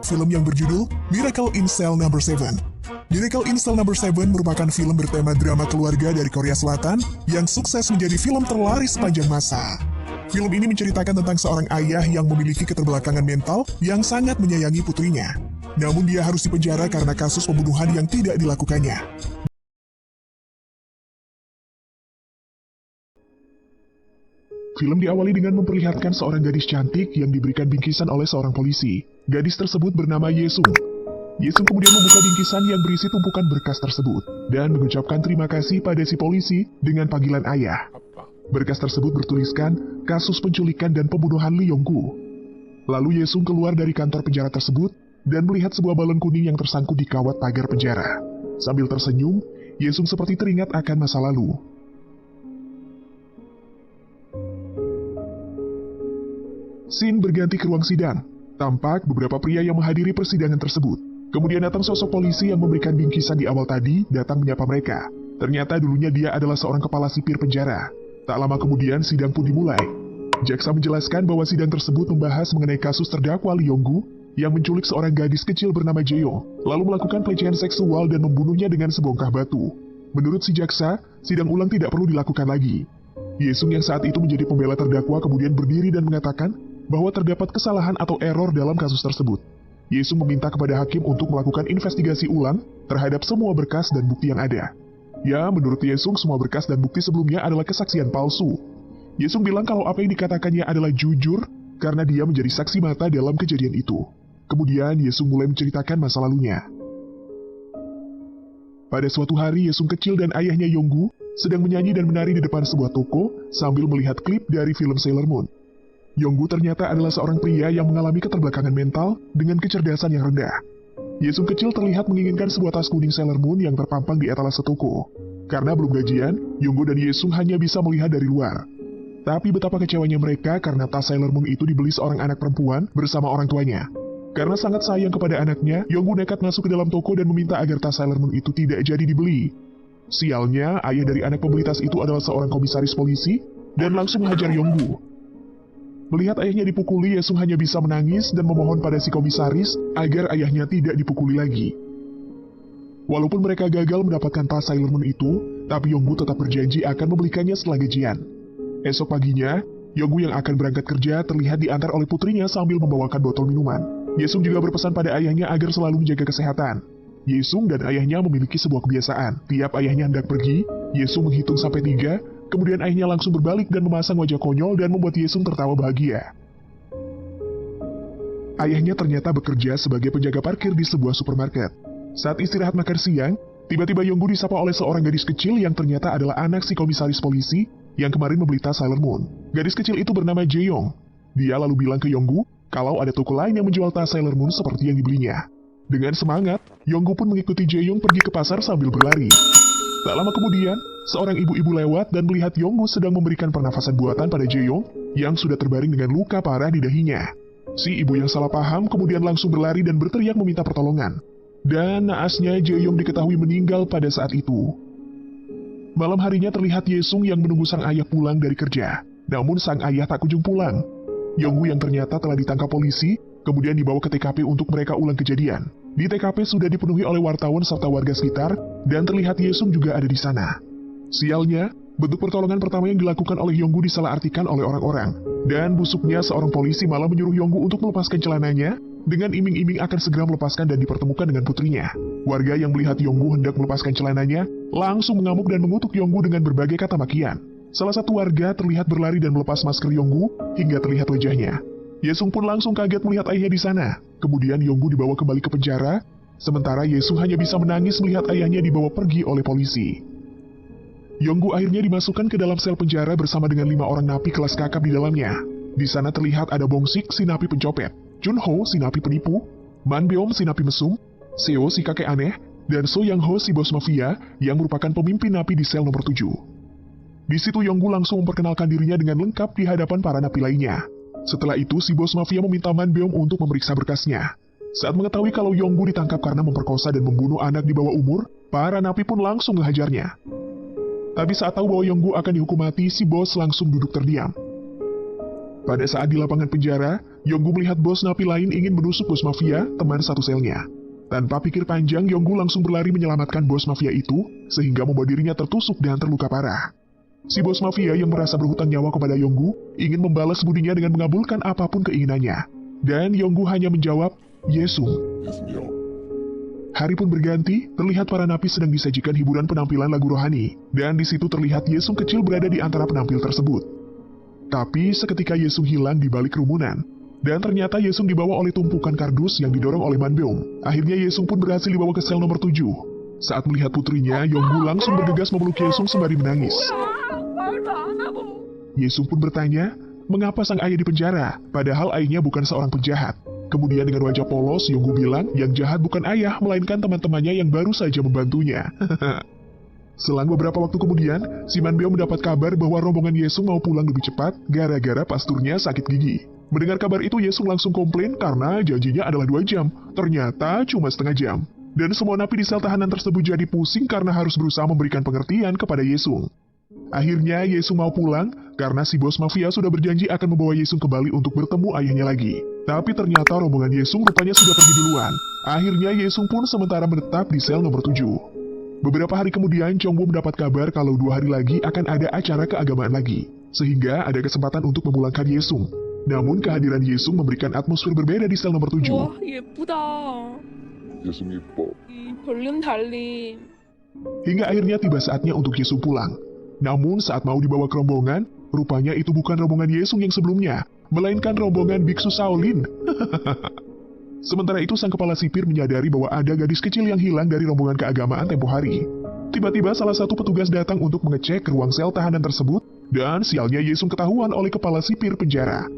Film yang berjudul Miracle in Cell No. 7. Miracle in Cell No. 7 merupakan film bertema drama keluarga dari Korea Selatan yang sukses menjadi film terlaris sepanjang masa. Film ini menceritakan tentang seorang ayah yang memiliki keterbelakangan mental yang sangat menyayangi putrinya. Namun dia harus dipenjara karena kasus pembunuhan yang tidak dilakukannya. Film diawali dengan memperlihatkan seorang gadis cantik yang diberikan bingkisan oleh seorang polisi. Gadis tersebut bernama Yesung. Yesung kemudian membuka bingkisan yang berisi tumpukan berkas tersebut dan mengucapkan terima kasih pada si polisi dengan panggilan ayah. Berkas tersebut bertuliskan kasus penculikan dan pembunuhan Lee Yong-gu. Lalu Yesung keluar dari kantor penjara tersebut dan melihat sebuah balon kuning yang tersangkut di kawat pagar penjara. Sambil tersenyum, Yesung seperti teringat akan masa lalu. Scene berganti ke ruang sidang. Tampak beberapa pria yang menghadiri persidangan tersebut. Kemudian datang sosok polisi yang memberikan bingkisan di awal tadi datang menyapa mereka. Ternyata dulunya dia adalah seorang kepala sipir penjara. Tak lama kemudian sidang pun dimulai. Jaksa menjelaskan bahwa sidang tersebut membahas mengenai kasus terdakwa Lee Yong-gu yang menculik seorang gadis kecil bernama Jae-yong, lalu melakukan pelecehan seksual dan membunuhnya dengan sebongkah batu. Menurut si jaksa, sidang ulang tidak perlu dilakukan lagi. Yesung yang saat itu menjadi pembela terdakwa kemudian berdiri dan mengatakan bahwa terdapat kesalahan atau error dalam kasus tersebut. Yesung meminta kepada hakim untuk melakukan investigasi ulang terhadap semua berkas dan bukti yang ada. Ya, menurut Yesung semua berkas dan bukti sebelumnya adalah kesaksian palsu. Yesung bilang kalau apa yang dikatakannya adalah jujur karena dia menjadi saksi mata dalam kejadian itu. Kemudian Yesung mulai menceritakan masa lalunya. Pada suatu hari, Yesung kecil dan ayahnya Yong-gu sedang menyanyi dan menari di depan sebuah toko sambil melihat klip dari film Sailor Moon. Yong-gu ternyata adalah seorang pria yang mengalami keterbelakangan mental dengan kecerdasan yang rendah. Yesung kecil terlihat menginginkan sebuah tas kuning Sailor Moon yang terpampang di etalase toko. Karena belum gajian, Yong-gu dan Yesung hanya bisa melihat dari luar. Tapi betapa kecewanya mereka karena tas Sailor Moon itu dibeli seorang anak perempuan bersama orang tuanya. Karena sangat sayang kepada anaknya, Yong-gu nekat masuk ke dalam toko dan meminta agar tas Sailor Moon itu tidak jadi dibeli. Sialnya, ayah dari anak pembeli tas itu adalah seorang komisaris polisi dan langsung menghajar Yong-gu. Melihat ayahnya dipukuli, Yesung hanya bisa menangis dan memohon pada si komisaris agar ayahnya tidak dipukuli lagi. Walaupun mereka gagal mendapatkan tas Sailor Moon itu, tapi Yong-gu tetap berjanji akan membelikannya setelah gajian. Esok paginya, Yong-gu yang akan berangkat kerja terlihat diantar oleh putrinya sambil membawakan botol minuman. Yesung juga berpesan pada ayahnya agar selalu menjaga kesehatan. Yesung dan ayahnya memiliki sebuah kebiasaan. Tiap ayahnya hendak pergi, Yesung menghitung sampai 3, kemudian ayahnya langsung berbalik dan memasang wajah konyol dan membuat Yesung tertawa bahagia. Ayahnya ternyata bekerja sebagai penjaga parkir di sebuah supermarket. Saat istirahat makan siang, tiba-tiba Yong-gu disapa oleh seorang gadis kecil yang ternyata adalah anak si komisaris polisi yang kemarin membeli tas Sailor Moon. Gadis kecil itu bernama Jae-yong. Dia lalu bilang ke Yong-gu kalau ada toko lain yang menjual tas Sailor Moon seperti yang dibelinya. Dengan semangat, Yong-gu pun mengikuti Jae-yong pergi ke pasar sambil berlari. Tak lama kemudian, seorang ibu-ibu lewat dan melihat Yong-gu sedang memberikan pernafasan buatan pada Jae-yong yang sudah terbaring dengan luka parah di dahinya. Si ibu yang salah paham kemudian langsung berlari dan berteriak meminta pertolongan. Dan naasnya Jae-yong diketahui meninggal pada saat itu. Malam harinya terlihat Yesung yang menunggu sang ayah pulang dari kerja. Namun sang ayah tak kunjung pulang. Yong-gu yang ternyata telah ditangkap polisi, kemudian dibawa ke TKP untuk mereka ulang kejadian. Di TKP sudah dipenuhi oleh wartawan serta warga sekitar, dan terlihat Yesung juga ada di sana. Sialnya, bentuk pertolongan pertama yang dilakukan oleh Yong-gu disalahartikan oleh orang-orang. Dan busuknya seorang polisi malah menyuruh Yong-gu untuk melepaskan celananya, dengan iming-iming akan segera melepaskan dan dipertemukan dengan putrinya. Warga yang melihat Yong-gu hendak melepaskan celananya, langsung mengamuk dan mengutuk Yong-gu dengan berbagai kata makian. Salah satu warga terlihat berlari dan melepas masker Yong-gu, hingga terlihat wajahnya. Yesung pun langsung kaget melihat ayahnya di sana. Kemudian Yong-gu dibawa kembali ke penjara, sementara Yesung hanya bisa menangis melihat ayahnya dibawa pergi oleh polisi. Yong-gu akhirnya dimasukkan ke dalam sel penjara bersama dengan 5 orang napi kelas kakap di dalamnya. Di sana terlihat ada Bong-sik, si napi pencopet, Chun-ho, si napi penipu, Man-beom, si napi mesum, Seo, si kakek aneh, dan So Yang-ho, si bos mafia, yang merupakan pemimpin napi di sel nomor 7. Di situ Yong-gu langsung memperkenalkan dirinya dengan lengkap di hadapan para napi lainnya. Setelah itu, si bos mafia meminta Man-beom untuk memeriksa berkasnya. Saat mengetahui kalau Yonggu ditangkap karena memperkosa dan membunuh anak di bawah umur, para napi pun langsung menghajarnya. Tapi saat tahu bahwa Yonggu akan dihukum mati, si bos langsung duduk terdiam. Pada saat di lapangan penjara, Yonggu melihat bos napi lain ingin menusuk bos mafia, teman satu selnya. Tanpa pikir panjang, Yonggu langsung berlari menyelamatkan bos mafia itu, sehingga membuat dirinya tertusuk dan terluka parah. Si bos mafia yang merasa berhutang nyawa kepada Yonggu, ingin membalas budinya dengan mengabulkan apapun keinginannya. Dan Yonggu hanya menjawab, "Yesung." Hari pun berganti, terlihat para napi sedang disajikan hiburan penampilan lagu rohani, dan di situ terlihat Yesung kecil berada di antara penampil tersebut. Tapi seketika Yesung hilang di balik kerumunan, dan ternyata Yesung dibawa oleh tumpukan kardus yang didorong oleh Manbeom. Akhirnya Yesung pun berhasil dibawa ke sel nomor 7. Saat melihat putrinya, Yonggu langsung bergegas memeluk Yesung sembari menangis. Yesung pun bertanya, mengapa sang ayah dipenjara, padahal ayahnya bukan seorang penjahat. Kemudian dengan wajah polos, Yonggu bilang yang jahat bukan ayah, melainkan teman-temannya yang baru saja membantunya. Selang beberapa waktu kemudian, si Manbeom mendapat kabar bahwa rombongan Yesung mau pulang lebih cepat gara-gara pasturnya sakit gigi. Mendengar kabar itu, Yesung langsung komplain karena janjinya adalah 2 jam. Ternyata cuma setengah jam. Dan semua napi di sel tahanan tersebut jadi pusing karena harus berusaha memberikan pengertian kepada Yesung. Akhirnya Yesung mau pulang karena si bos mafia sudah berjanji akan membawa Yesung kembali untuk bertemu ayahnya lagi. Tapi ternyata rombongan Yesung rupanya sudah pergi duluan. Akhirnya Yesung pun sementara menetap di sel nomor 7. Beberapa hari kemudian, Chongbo mendapat kabar kalau 2 hari lagi akan ada acara keagamaan lagi, sehingga ada kesempatan untuk memulangkan Yesung. Namun kehadiran Yesung memberikan atmosfer berbeda di sel nomor 7. 와, 예쁘다. 예승 이뻐. 이 볼륨 달린. Hingga akhirnya tiba saatnya untuk Yesung pulang. Namun saat mau dibawa ke rombongan, rupanya itu bukan rombongan Yesung yang sebelumnya, melainkan rombongan biksu Shaolin. Sementara itu, sang kepala sipir menyadari bahwa ada gadis kecil yang hilang dari rombongan keagamaan tempo hari. Tiba-tiba salah satu petugas datang untuk mengecek ke ruang sel tahanan tersebut, dan sialnya Yesung ketahuan oleh kepala sipir penjara.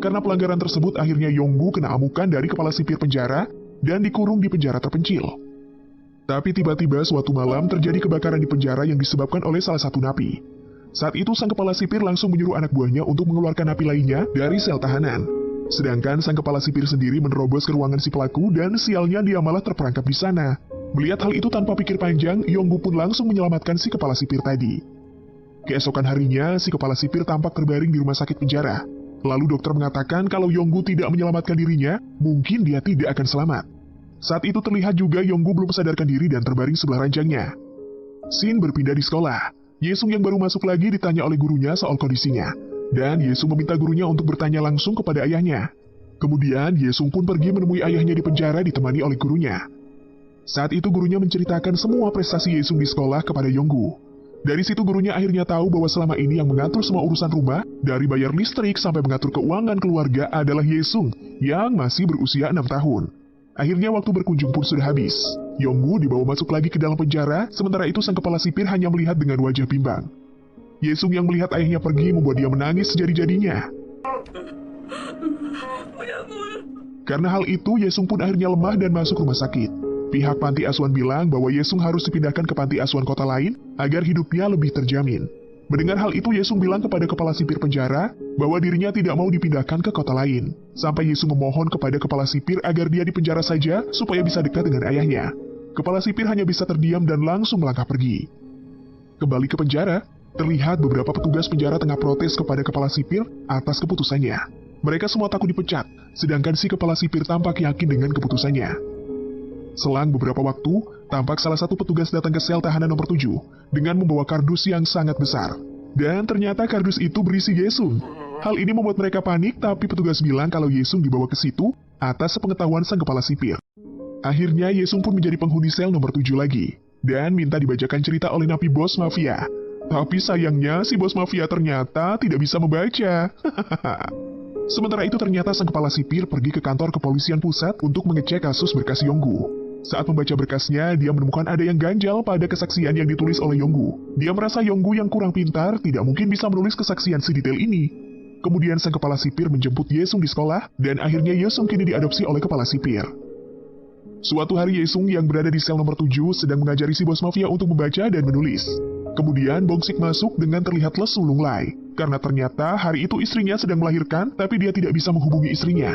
Karena pelanggaran tersebut, akhirnya Yonggu kena amukan dari kepala sipir penjara dan dikurung di penjara terpencil. Tapi tiba-tiba suatu malam terjadi kebakaran di penjara yang disebabkan oleh salah satu napi. Saat itu sang kepala sipir langsung menyuruh anak buahnya untuk mengeluarkan napi lainnya dari sel tahanan. Sedangkan sang kepala sipir sendiri menerobos ke ruangan si pelaku dan sialnya dia malah terperangkap di sana. Melihat hal itu tanpa pikir panjang, Yonggu pun langsung menyelamatkan si kepala sipir tadi. Keesokan harinya, si kepala sipir tampak terbaring di rumah sakit penjara. Lalu dokter mengatakan kalau Yonggu tidak menyelamatkan dirinya, mungkin dia tidak akan selamat. Saat itu terlihat juga Yonggu belum sadarkan diri dan terbaring sebelah ranjangnya. Scene berpindah di sekolah. Yesung yang baru masuk lagi ditanya oleh gurunya soal kondisinya. Dan Yesung meminta gurunya untuk bertanya langsung kepada ayahnya. Kemudian Yesung pun pergi menemui ayahnya di penjara ditemani oleh gurunya. Saat itu gurunya menceritakan semua prestasi Yesung di sekolah kepada Yonggu. Dari situ gurunya akhirnya tahu bahwa selama ini yang mengatur semua urusan rumah, dari bayar listrik sampai mengatur keuangan keluarga adalah Yesung yang masih berusia 6 tahun. Akhirnya waktu berkunjung pun sudah habis. Yonggu dibawa masuk lagi ke dalam penjara, sementara itu sang kepala sipir hanya melihat dengan wajah bimbang. Yesung yang melihat ayahnya pergi membuat dia menangis sejadi-jadinya. Karena hal itu, Yesung pun akhirnya lemah dan masuk rumah sakit. Pihak panti asuhan bilang bahwa Yesung harus dipindahkan ke panti asuhan kota lain agar hidupnya lebih terjamin. Mendengar hal itu, Yesung bilang kepada kepala sipir penjara bahwa dirinya tidak mau dipindahkan ke kota lain. Sampai Yesung memohon kepada kepala sipir agar dia dipenjara saja supaya bisa dekat dengan ayahnya. Kepala sipir hanya bisa terdiam dan langsung melangkah pergi. Kembali ke penjara, terlihat beberapa petugas penjara tengah protes kepada kepala sipir atas keputusannya. Mereka semua takut dipecat, sedangkan si kepala sipir tampak yakin dengan keputusannya. Selang beberapa waktu, tampak salah satu petugas datang ke sel tahanan nomor 7 dengan membawa kardus yang sangat besar. Dan ternyata kardus itu berisi Yesung. Hal ini membuat mereka panik, tapi petugas bilang kalau Yesung dibawa ke situ atas sepengetahuan sang kepala sipir. Akhirnya Yesung pun menjadi penghuni sel nomor 7 lagi, dan minta dibacakan cerita oleh napi bos mafia. Tapi sayangnya si bos mafia ternyata tidak bisa membaca. Sementara itu ternyata sang kepala sipir pergi ke kantor kepolisian pusat untuk mengecek kasus berkas Yonggu. Saat membaca berkasnya, dia menemukan ada yang ganjal pada kesaksian yang ditulis oleh Yonggu. Dia merasa Yonggu yang kurang pintar tidak mungkin bisa menulis kesaksian sedetail ini. Kemudian sang kepala sipir menjemput Yesung di sekolah, dan akhirnya Yesung kini diadopsi oleh kepala sipir. Suatu hari Yesung yang berada di sel nomor 7 sedang mengajari si bos mafia untuk membaca dan menulis. Kemudian Bongsik masuk dengan terlihat lesu lunglai, karena ternyata hari itu istrinya sedang melahirkan tapi dia tidak bisa menghubungi istrinya.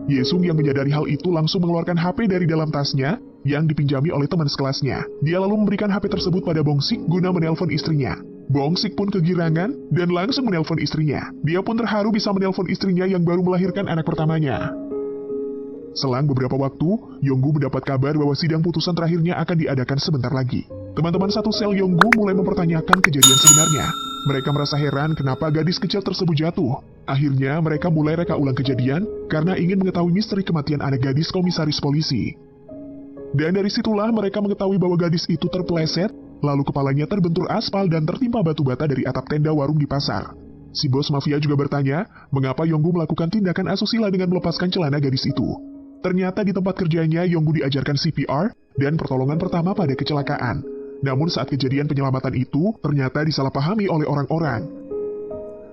Yesung yang menyadari hal itu langsung mengeluarkan HP dari dalam tasnya yang dipinjami oleh teman sekelasnya. Dia lalu memberikan HP tersebut pada Bongsik guna menelpon istrinya. Bongsik pun kegirangan dan langsung menelpon istrinya. Dia pun terharu bisa menelpon istrinya yang baru melahirkan anak pertamanya. Selang beberapa waktu, Yonggu mendapat kabar bahwa sidang putusan terakhirnya akan diadakan sebentar lagi. Teman-teman satu sel Yonggu mulai mempertanyakan kejadian sebenarnya. Mereka merasa heran kenapa gadis kecil tersebut jatuh. Akhirnya mereka mulai reka ulang kejadian karena ingin mengetahui misteri kematian anak gadis komisaris polisi. Dan dari situlah mereka mengetahui bahwa gadis itu terpeleset, lalu kepalanya terbentur aspal dan tertimpa batu bata dari atap tenda warung di pasar. Si bos mafia juga bertanya, mengapa Yonggu melakukan tindakan asusila dengan melepaskan celana gadis itu. Ternyata di tempat kerjanya Yonggu diajarkan CPR dan pertolongan pertama pada kecelakaan. Namun saat kejadian penyelamatan itu, ternyata disalahpahami oleh orang-orang.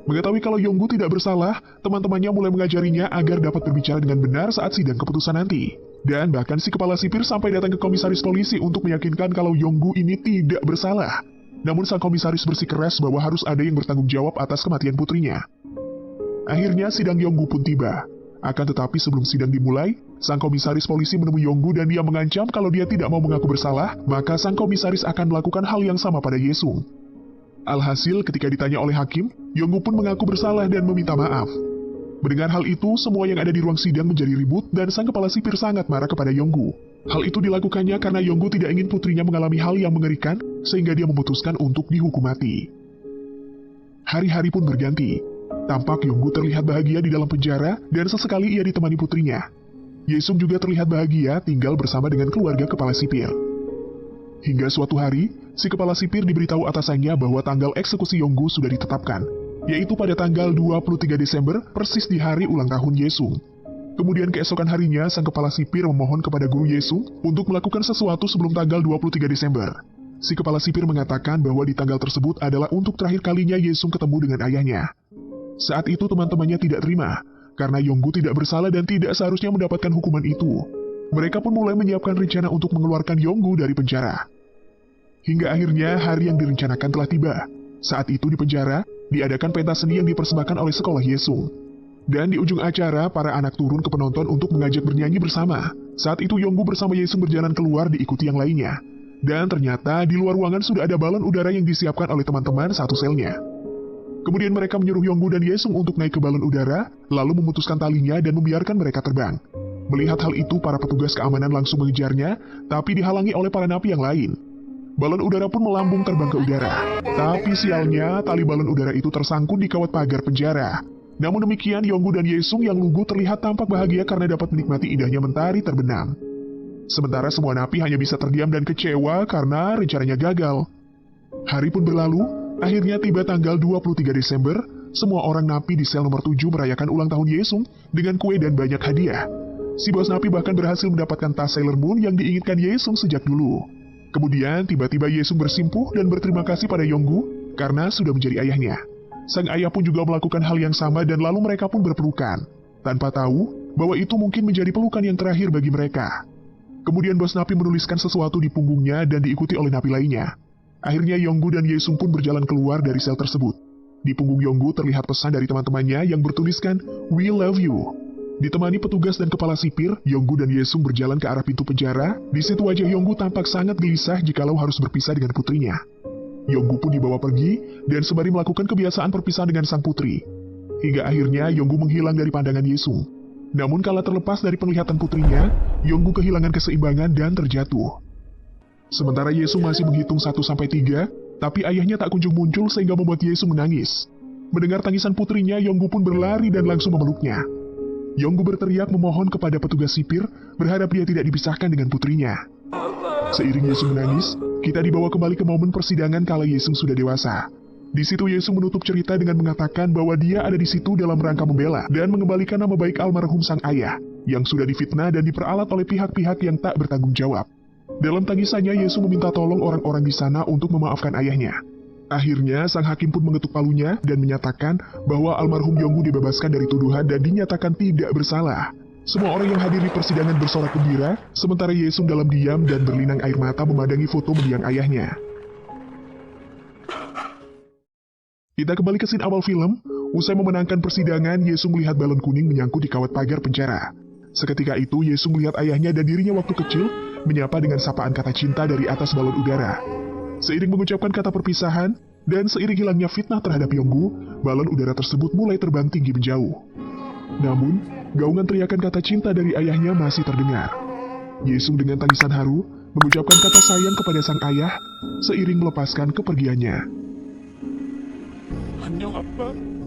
Mengetahui kalau Yonggu tidak bersalah, teman-temannya mulai mengajarinya agar dapat berbicara dengan benar saat sidang keputusan nanti. Dan bahkan si kepala sipir sampai datang ke komisaris polisi untuk meyakinkan kalau Yonggu ini tidak bersalah. Namun sang komisaris bersikeras bahwa harus ada yang bertanggung jawab atas kematian putrinya. Akhirnya sidang Yonggu pun tiba. Akan tetapi sebelum sidang dimulai, sang komisaris polisi menemui Yonggu dan dia mengancam kalau dia tidak mau mengaku bersalah, maka sang komisaris akan melakukan hal yang sama pada Yesung. Alhasil ketika ditanya oleh hakim, Yonggu pun mengaku bersalah dan meminta maaf. Mendengar hal itu, semua yang ada di ruang sidang menjadi ribut dan sang kepala sipir sangat marah kepada Yonggu. Hal itu dilakukannya karena Yonggu tidak ingin putrinya mengalami hal yang mengerikan, sehingga dia memutuskan untuk dihukum mati. Hari-hari pun berganti. Tampak Yonggu terlihat bahagia di dalam penjara dan sesekali ia ditemani putrinya. Yesung juga terlihat bahagia tinggal bersama dengan keluarga kepala sipir. Hingga suatu hari, si kepala sipir diberitahu atasannya bahwa tanggal eksekusi Yonggu sudah ditetapkan, yaitu pada tanggal 23 Desember, persis di hari ulang tahun Yesung. Kemudian keesokan harinya, sang kepala sipir memohon kepada guru Yesung untuk melakukan sesuatu sebelum tanggal 23 Desember. Si kepala sipir mengatakan bahwa di tanggal tersebut adalah untuk terakhir kalinya Yesung ketemu dengan ayahnya. Saat itu teman-temannya tidak terima, karena Yonggu tidak bersalah dan tidak seharusnya mendapatkan hukuman itu. Mereka pun mulai menyiapkan rencana untuk mengeluarkan Yonggu dari penjara. Hingga akhirnya hari yang direncanakan telah tiba. Saat itu di penjara, diadakan pentas seni yang dipersembahkan oleh sekolah Yesung. Dan di ujung acara, para anak turun ke penonton untuk mengajak bernyanyi bersama. Saat itu Yonggu bersama Yesung berjalan keluar diikuti yang lainnya. Dan ternyata di luar ruangan sudah ada balon udara yang disiapkan oleh teman-teman satu selnya. Kemudian mereka menyuruh Yonggu dan Yesung untuk naik ke balon udara, lalu memutuskan talinya dan membiarkan mereka terbang. Melihat hal itu, para petugas keamanan langsung mengejarnya, tapi dihalangi oleh para napi yang lain. Balon udara pun melambung terbang ke udara. Tapi sialnya, tali balon udara itu tersangkut di kawat pagar penjara. Namun demikian, Yonggu dan Yesung yang lugu terlihat tampak bahagia karena dapat menikmati indahnya mentari terbenam. Sementara semua napi hanya bisa terdiam dan kecewa karena rencananya gagal. Hari pun berlalu. Akhirnya tiba tanggal 23 Desember, semua orang napi di sel nomor 7 merayakan ulang tahun Yesung dengan kue dan banyak hadiah. Si bos napi bahkan berhasil mendapatkan tas Sailor Moon yang diinginkan Yesung sejak dulu. Kemudian tiba-tiba Yesung bersimpuh dan berterima kasih pada Yonggu karena sudah menjadi ayahnya. Sang ayah pun juga melakukan hal yang sama dan lalu mereka pun berpelukan, tanpa tahu bahwa itu mungkin menjadi pelukan yang terakhir bagi mereka. Kemudian bos napi menuliskan sesuatu di punggungnya dan diikuti oleh napi lainnya. Akhirnya Yonggu dan Yesung pun berjalan keluar dari sel tersebut. Di punggung Yonggu terlihat pesan dari teman-temannya yang bertuliskan, "We love you." Ditemani petugas dan kepala sipir, Yonggu dan Yesung berjalan ke arah pintu penjara. Di situ wajah Yonggu tampak sangat gelisah jikalau harus berpisah dengan putrinya. Yonggu pun dibawa pergi, dan sembari melakukan kebiasaan perpisahan dengan sang putri. Hingga akhirnya Yonggu menghilang dari pandangan Yesung. Namun kala terlepas dari penglihatan putrinya, Yonggu kehilangan keseimbangan dan terjatuh. Sementara Yesung masih menghitung 1-3, tapi ayahnya tak kunjung muncul sehingga membuat Yesung menangis. Mendengar tangisan putrinya, Yonggu pun berlari dan langsung memeluknya. Yonggu berteriak memohon kepada petugas sipir, berharap dia tidak dipisahkan dengan putrinya. Seiring Yesung menangis, kita dibawa kembali ke momen persidangan kala Yesung sudah dewasa. Di situ Yesung menutup cerita dengan mengatakan bahwa dia ada di situ dalam rangka membela dan mengembalikan nama baik almarhum sang ayah, yang sudah difitnah dan diperalat oleh pihak-pihak yang tak bertanggung jawab. Dalam tangisannya, Yesung meminta tolong orang-orang di sana untuk memaafkan ayahnya. Akhirnya, sang hakim pun mengetuk palunya dan menyatakan bahwa almarhum Yonggu dibebaskan dari tuduhan dan dinyatakan tidak bersalah. Semua orang yang hadir di persidangan bersorak gembira, sementara Yesung dalam diam dan berlinang air mata memandangi foto mendiang ayahnya. Kita kembali ke scene awal film. Usai memenangkan persidangan, Yesung melihat balon kuning menyangkut di kawat pagar penjara. Seketika itu, Yesung melihat ayahnya dan dirinya waktu kecil menyapa dengan sapaan kata cinta dari atas balon udara. Seiring mengucapkan kata perpisahan, dan seiring hilangnya fitnah terhadap Yonggu, balon udara tersebut mulai terbang tinggi menjauh. Namun, gaungan teriakan kata cinta dari ayahnya masih terdengar. Yesung dengan tangisan haru mengucapkan kata sayang kepada sang ayah seiring melepaskan kepergiannya. 안녕, 아빠.